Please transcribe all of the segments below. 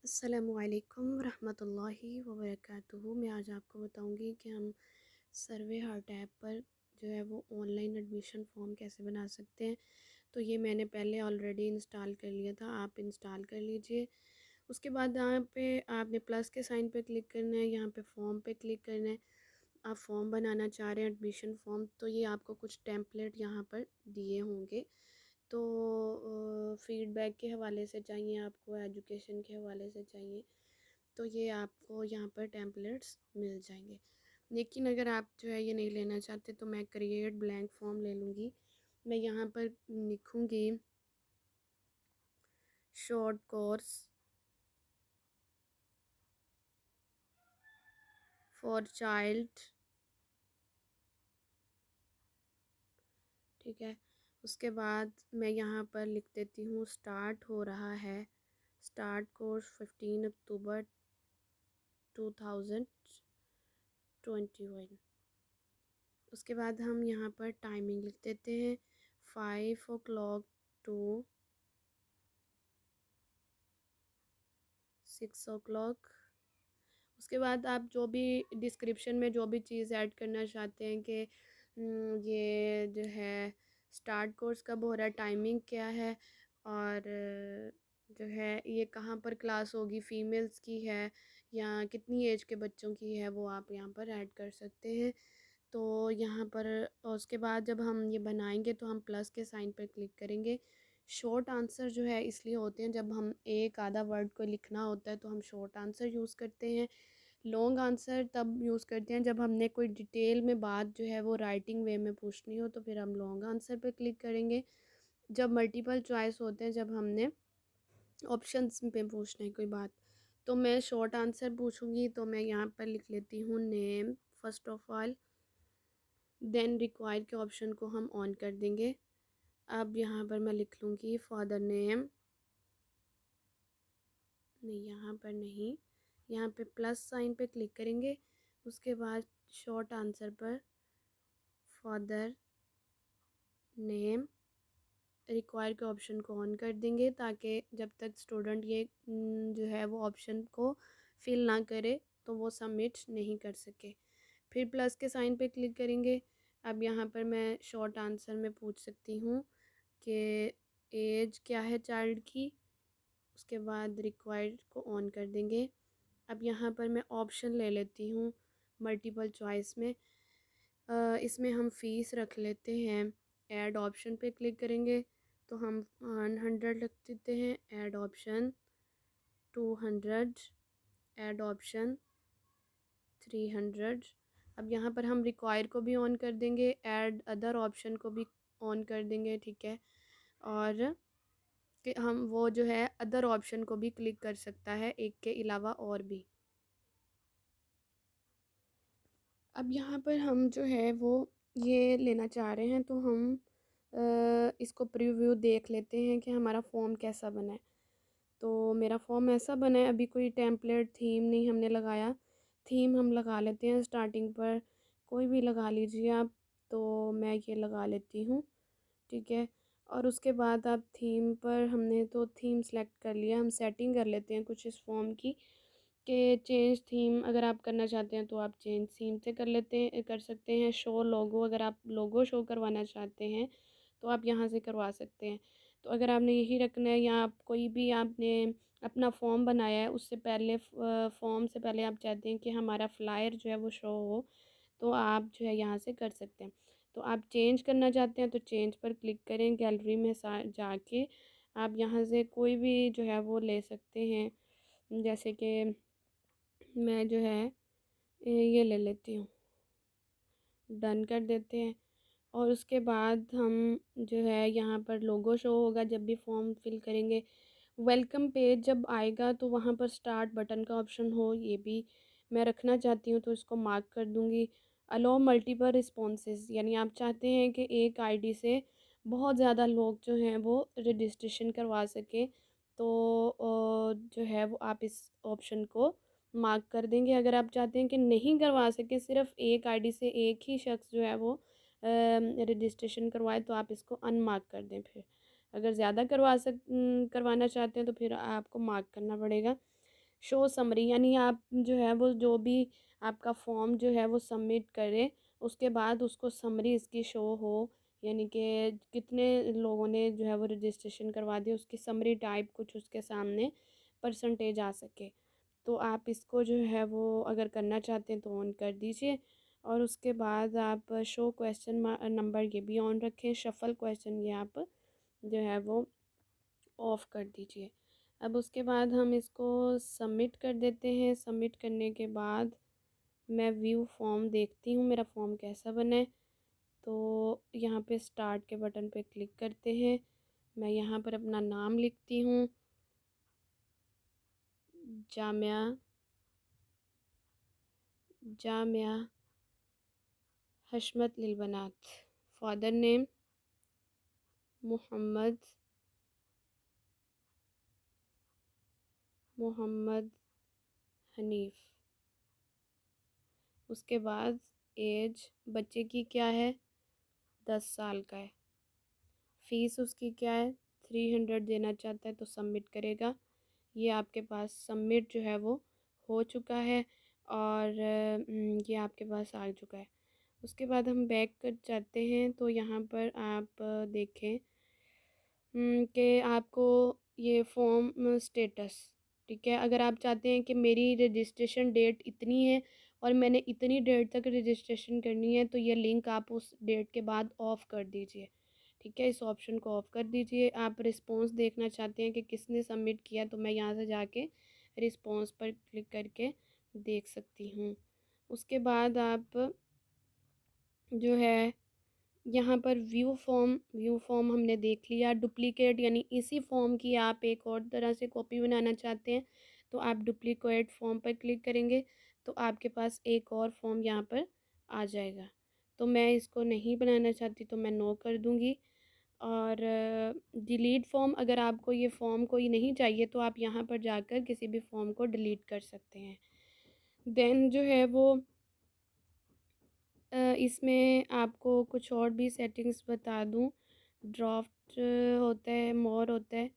अस्सलामुअलैकुम रहमतुल्लाहि व बरकातुहू। मैं आज आपको बताऊंगी कि हम सर्वे हार्ट ऐप पर जो है वो ऑनलाइन एडमिशन फ़ॉर्म कैसे बना सकते हैं। तो ये मैंने पहले ऑलरेडी इंस्टॉल कर लिया था, आप इंस्टॉल कर लीजिए। उसके बाद यहाँ पे आपने प्लस के साइन पे क्लिक करना है, यहाँ पे फॉर्म पे क्लिक करना है। आप फॉर्म बनाना चाह रहे हैं एडमिशन फ़ॉर्म, तो ये आपको कुछ टेम्पलेट यहाँ पर दिए होंगे। तो फीडबैक के हवाले से चाहिए, आपको एजुकेशन के हवाले से चाहिए, तो ये आपको यहाँ पर टेम्पलेट्स मिल जाएंगे। लेकिन अगर आप जो है ये नहीं लेना चाहते तो मैं क्रिएट ब्लैंक फॉर्म ले लूँगी। मैं यहाँ पर लिखूँगी शॉर्ट कोर्स फॉर चाइल्ड, ठीक है। उसके बाद मैं यहाँ पर लिख देती हूँ स्टार्ट हो रहा है, स्टार्ट कोर्स 15 अक्टूबर 2021। उसके बाद हम यहाँ पर टाइमिंग लिख देते हैं 5 o'clock टू 6 o'clock। उसके बाद आप जो भी डिस्क्रिप्शन में जो भी चीज़ ऐड करना चाहते हैं कि ये जो है स्टार्ट कोर्स कब हो रहा है, टाइमिंग क्या है, और जो है ये कहाँ पर क्लास होगी, फ़ीमेल्स की है या कितनी एज के बच्चों की है, वो आप यहाँ पर ऐड कर सकते हैं। तो यहाँ पर उसके बाद जब हम ये बनाएंगे तो हम प्लस के साइन पर क्लिक करेंगे। शॉर्ट आंसर जो है इसलिए होते हैं जब हम एक आधा वर्ड को लिखना होता है तो हम शॉर्ट आंसर यूज़ करते हैं। लॉन्ग आंसर तब यूज़ करते हैं जब हमने कोई डिटेल में बात जो है वो राइटिंग वे में पूछनी हो, तो फिर हम लॉन्ग आंसर पर क्लिक करेंगे। जब मल्टीपल चॉइस होते हैं, जब हमने ऑप्शंस पे पूछना है कोई बात, तो मैं शॉर्ट आंसर पूछूंगी। तो मैं यहाँ पर लिख लेती हूँ name first of all, then require के ऑप्शन को हम ऑन कर देंगे। अब यहाँ पर मैं लिख लूँगी फादर नेम, नहीं यहाँ पर नहीं, यहाँ पे प्लस साइन पे क्लिक करेंगे। उसके बाद शॉर्ट आंसर पर फादर नेम, रिक्वायर के ऑप्शन को ऑन कर देंगे ताकि जब तक स्टूडेंट ये जो है वो ऑप्शन को फिल ना करे तो वो सबमिट नहीं कर सके। फिर प्लस के साइन पे क्लिक करेंगे। अब यहाँ पर मैं शॉर्ट आंसर में पूछ सकती हूँ कि एज क्या है चाइल्ड की। उसके बाद रिक्वायर्ड को ऑन कर देंगे। अब यहाँ पर मैं ऑप्शन ले लेती हूँ मल्टीपल चॉइस में, इसमें हम फ़ीस रख लेते हैं। ऐड ऑप्शन पे क्लिक करेंगे तो हम 100 रख देते हैं, ऐड ऑप्शन 200, ऐड ऑप्शन 300। अब यहाँ पर हम रिक्वायर को भी ऑन कर देंगे, ऐड अदर ऑप्शन को भी ऑन कर देंगे, ठीक है। और कि हम वो जो है अदर ऑप्शन को भी क्लिक कर सकता है एक के अलावा और भी। अब यहाँ पर हम जो है वो ये लेना चाह रहे हैं तो हम इसको प्रीव्यू देख लेते हैं कि हमारा फॉर्म कैसा बना है। तो मेरा फॉर्म ऐसा बना है, अभी कोई टेम्पलेट थीम नहीं हमने लगाया। थीम हम लगा लेते हैं स्टार्टिंग पर, कोई भी लगा लीजिए आप। तो मैं ये लगा लेती हूँ, ठीक है। और उसके बाद आप थीम पर, हमने तो थीम सेलेक्ट कर लिया, हम सेटिंग कर लेते हैं कुछ इस फॉर्म की कि चेंज थीम अगर आप करना चाहते हैं तो आप चेंज थीम से कर लेते हैं, कर सकते हैं। शो लोगो, अगर आप लोगो शो करवाना चाहते हैं तो आप यहाँ से करवा सकते हैं। तो अगर आपने यही रखना है या आप कोई भी आपने अपना फॉर्म बनाया है उससे पहले, फॉर्म से पहले आप चाहते हैं कि हमारा फ्लायर जो है वो शो हो, तो आप जो है यहाँ से कर सकते हैं। तो आप चेंज करना चाहते हैं तो चेंज पर क्लिक करें, गैलरी में जाके आप यहाँ से कोई भी जो है वो ले सकते हैं। जैसे कि मैं जो है ये ले लेती हूँ, डन कर देते हैं। और उसके बाद हम जो है यहाँ पर लोगो शो होगा जब भी फॉर्म फिल करेंगे। वेलकम पेज जब आएगा तो वहाँ पर स्टार्ट बटन का ऑप्शन हो, ये भी मैं रखना चाहती हूँ तो इसको मार्क कर दूँगी। अलो मल्टीपल रिस्पॉन्सेज, यानी आप चाहते हैं कि एक आईडी से बहुत ज़्यादा लोग जो हैं वो रजिस्ट्रेशन करवा सकें, तो जो है वो आप इस ऑप्शन को मार्क कर देंगे। अगर आप चाहते हैं कि नहीं करवा सके, सिर्फ एक आईडी से एक ही शख्स जो है वो रजिस्ट्रेशन करवाए, तो आप इसको अनमार्क कर दें। फिर अगर ज़्यादा करवाना चाहते हैं तो फिर आपको मार्क करना पड़ेगा। शो समरी, यानी आप जो है वो जो भी आपका फॉर्म जो है वो सबमिट करें, उसके बाद उसको समरी इसकी शो हो, यानी कि कितने लोगों ने जो है वो रजिस्ट्रेशन करवा दिया उसकी समरी टाइप कुछ उसके सामने परसेंटेज आ सके। तो आप इसको जो है वो अगर करना चाहते हैं तो ऑन कर दीजिए। और उसके बाद आप शो क्वेश्चन नंबर ये भी ऑन रखें, शफ़ल क्वेश्चन ये आप जो है वो ऑफ़ कर दीजिए। अब उसके बाद हम इसको सबमिट कर देते हैं। सबमिट करने के बाद मैं व्यू फॉर्म देखती हूँ मेरा फॉर्म कैसा बना है। तो यहाँ पे स्टार्ट के बटन पे क्लिक करते हैं। मैं यहाँ पर अपना नाम लिखती हूँ, जामिया जामिया हशमत लिलबनात। Father name Mohammad Mohammad Hanif. उसके बाद एज बच्चे की क्या है, 10 साल का है। फ़ीस उसकी क्या है, 300 देना चाहता है तो सबमिट करेगा। ये आपके पास सबमिट जो है वो हो चुका है और ये आपके पास आ चुका है। उसके बाद हम बैक कर जाते हैं तो यहाँ पर आप देखें कि आपको ये फॉर्म स्टेटस, ठीक है, अगर आप चाहते हैं कि मेरी रजिस्ट्रेशन डेट इतनी है और मैंने इतनी डेट तक रजिस्ट्रेशन करनी है तो ये लिंक आप उस डेट के बाद ऑफ़ कर दीजिए। ठीक है, इस ऑप्शन को ऑफ़ कर दीजिए। आप रिस्पॉन्स देखना चाहते हैं कि किसने सबमिट किया तो मैं यहाँ से जाके रिस्पॉन्स पर क्लिक करके देख सकती हूँ। उसके बाद आप जो है यहाँ पर व्यू फॉर्म हमने देख लिया। डुप्लिकेट यानी इसी फॉर्म की आप एक और तरह से कॉपी बनाना चाहते हैं तो आप डुप्लिकेट फॉर्म पर क्लिक करेंगे तो आपके पास एक और फॉर्म यहाँ पर आ जाएगा। तो मैं इसको नहीं बनाना चाहती तो मैं नो कर दूँगी। और डिलीट फॉर्म, अगर आपको ये फॉर्म कोई नहीं चाहिए तो आप यहाँ पर जाकर किसी भी फॉर्म को डिलीट कर सकते हैं। देन जो है वो इसमें आपको कुछ और भी सेटिंग्स बता दूँ। ड्राफ्ट होता है, मोर होता है।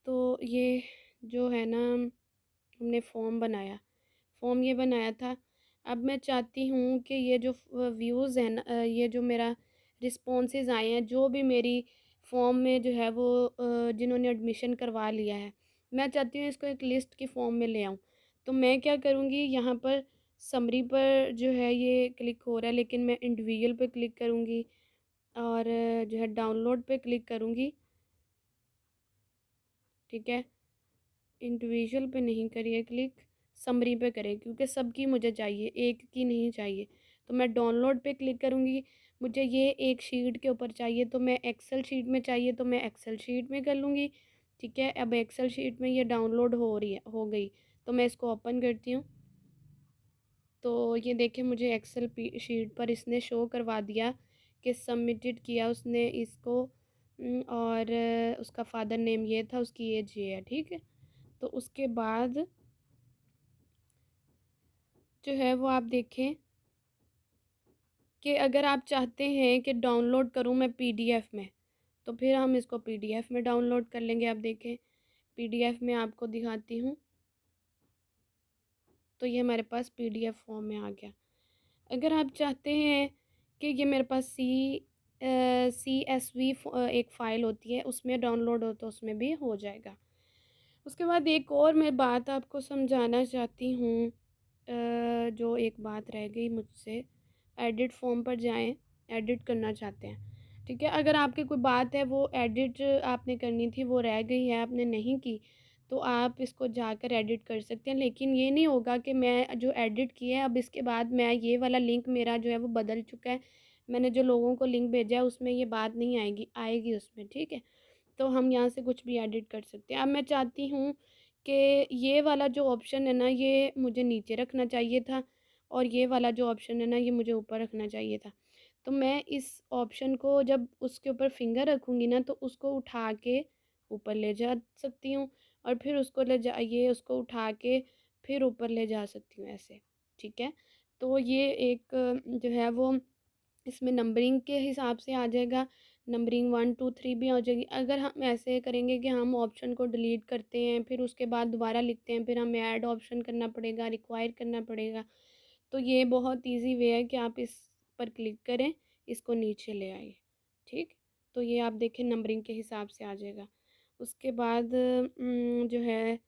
तो ये जो है ना हमने फॉर्म ये बनाया था। अब मैं चाहती हूँ कि ये जो व्यूज़ हैं ना, ये जो मेरा रिस्पॉन्सेज आए हैं जो भी मेरी फॉर्म में जो है वो जिन्होंने एडमिशन करवा लिया है, मैं चाहती हूँ इसको एक लिस्ट की फॉर्म में ले आऊँ। तो मैं क्या करूँगी, यहाँ पर समरी पर जो है ये क्लिक हो रहा है लेकिन मैं इंडिविजुअल पे क्लिक करूँगी और जो है डाउनलोड पे क्लिक करूँगी। ठीक है, इंडिविजुअल पे नहीं करिए क्लिक, समरी पे करें क्योंकि सबकी मुझे चाहिए, एक की नहीं चाहिए। तो मैं डाउनलोड पे क्लिक करूँगी। मुझे ये एक शीट के ऊपर चाहिए तो मैं एक्सेल शीट में चाहिए तो मैं एक्सेल शीट में कर लूँगी। ठीक है, अब एक्सेल शीट में ये डाउनलोड हो गई तो मैं इसको ओपन करती हूँ। तो ये देखिए मुझे एक्सेल शीट पर इसने शो करवा दिया कि सबमिटेड किया उसने इसको और उसका फादर नेम ये था, उसकी एज ये है। ठीक है, तो उसके बाद जो है वो आप देखें कि अगर आप चाहते हैं कि डाउनलोड करूं मैं पीडीएफ में तो फिर हम इसको पीडीएफ में डाउनलोड कर लेंगे। आप देखें पीडीएफ में आपको दिखाती हूँ तो ये हमारे पास पीडीएफ फॉर्म में आ गया। अगर आप चाहते हैं कि ये मेरे पास CSV एक फ़ाइल होती है उसमें डाउनलोड हो तो उसमें भी हो जाएगा। उसके बाद एक और मैं बात आपको समझाना चाहती हूँ, जो एक बात रह गई मुझसे। एडिट फॉर्म पर जाएं, एडिट करना चाहते हैं। ठीक है, अगर आपकी कोई बात है वो एडिट आपने करनी थी वो रह गई है आपने नहीं की तो आप इसको जाकर एडिट कर सकते हैं। लेकिन ये नहीं होगा कि मैं जो एडिट किया है अब इसके बाद मैं ये वाला लिंक मेरा जो है वो बदल चुका है, मैंने जो लोगों को लिंक भेजा है उसमें ये बात नहीं आएगी उसमें। ठीक है, तो हम यहाँ से कुछ भी एडिट कर सकते हैं। अब मैं चाहती हूँ कि ये वाला जो ऑप्शन है ना ये मुझे नीचे रखना चाहिए था और ये वाला जो ऑप्शन है ना ये मुझे ऊपर रखना चाहिए था। तो मैं इस ऑप्शन को जब उसके ऊपर फिंगर रखूँगी ना तो उसको उठा के ऊपर ले जा सकती हूँ और फिर उसको ले जाइए उसको उठा के फिर ऊपर ले जा सकती हूँ ऐसे। ठीक है, तो ये एक जो है वो इसमें नंबरिंग के हिसाब से आ जाएगा। नंबरिंग 1 2 3 भी आ जाएगी। अगर हम ऐसे करेंगे कि हम ऑप्शन को डिलीट करते हैं, फिर उसके बाद दोबारा लिखते हैं, फिर हमें ऐड ऑप्शन करना पड़ेगा, रिक्वायर करना पड़ेगा। तो ये बहुत इजी वे है कि आप इस पर क्लिक करें, इसको नीचे ले आइए। ठीक, तो ये आप देखें नंबरिंग के हिसाब से आ जाएगा। उसके बाद जो है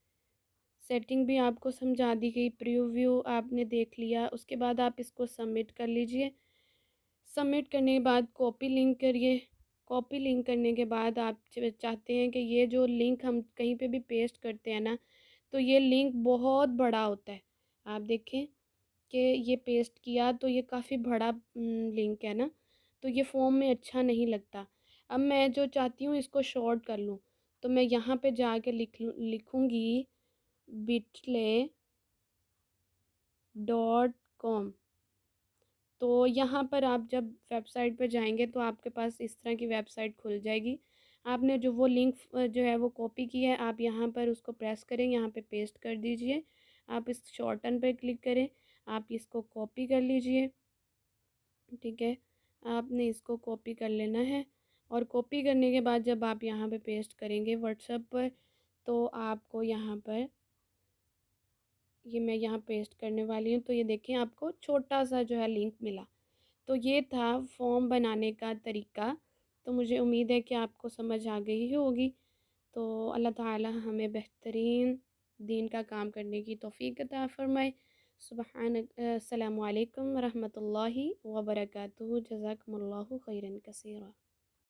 सेटिंग भी आपको समझा दी गई, प्रीव्यू आपने देख लिया। उसके बाद आप इसको सबमिट कर लीजिए। सबमिट करने के बाद कॉपी लिंक करिए। कॉपी लिंक करने के बाद आप चाहते हैं कि ये जो लिंक हम कहीं पे भी पेस्ट करते हैं ना, तो ये लिंक बहुत बड़ा होता है। आप देखें कि ये पेस्ट किया तो ये काफ़ी बड़ा लिंक है ना, तो ये फॉर्म में अच्छा नहीं लगता। अब मैं जो चाहती हूँ इसको शॉर्ट कर लूँ, तो मैं यहाँ पे जाके लिखूँगी bitly.com। तो यहाँ पर आप जब वेबसाइट पर जाएंगे तो आपके पास इस तरह की वेबसाइट खुल जाएगी। आपने जो वो लिंक जो है वो कॉपी की है, आप यहाँ पर उसको प्रेस करें, यहाँ पे पेस्ट कर दीजिए। आप इस शॉर्टन पर क्लिक करें, आप इसको कॉपी कर लीजिए। ठीक है, आपने इसको कॉपी कर लेना है। और कॉपी करने के बाद जब आप यहाँ पे पेस्ट करेंगे व्हाट्सएप पर, तो आपको यहाँ पर ये मैं यहाँ पेस्ट करने वाली हूँ, तो ये देखें आपको छोटा सा जो है लिंक मिला। तो ये था फॉर्म बनाने का तरीका। तो मुझे उम्मीद है कि आपको समझ आ गई होगी। तो अल्लाह ताला हमें बेहतरीन दीन का काम करने की तौफीक अता फ़रमाए। अस्सलामु अलैकुम रहमतुल्लाहि व बरकातुहू। जज़ाकुमुल्लाहु खैरन कसीरा।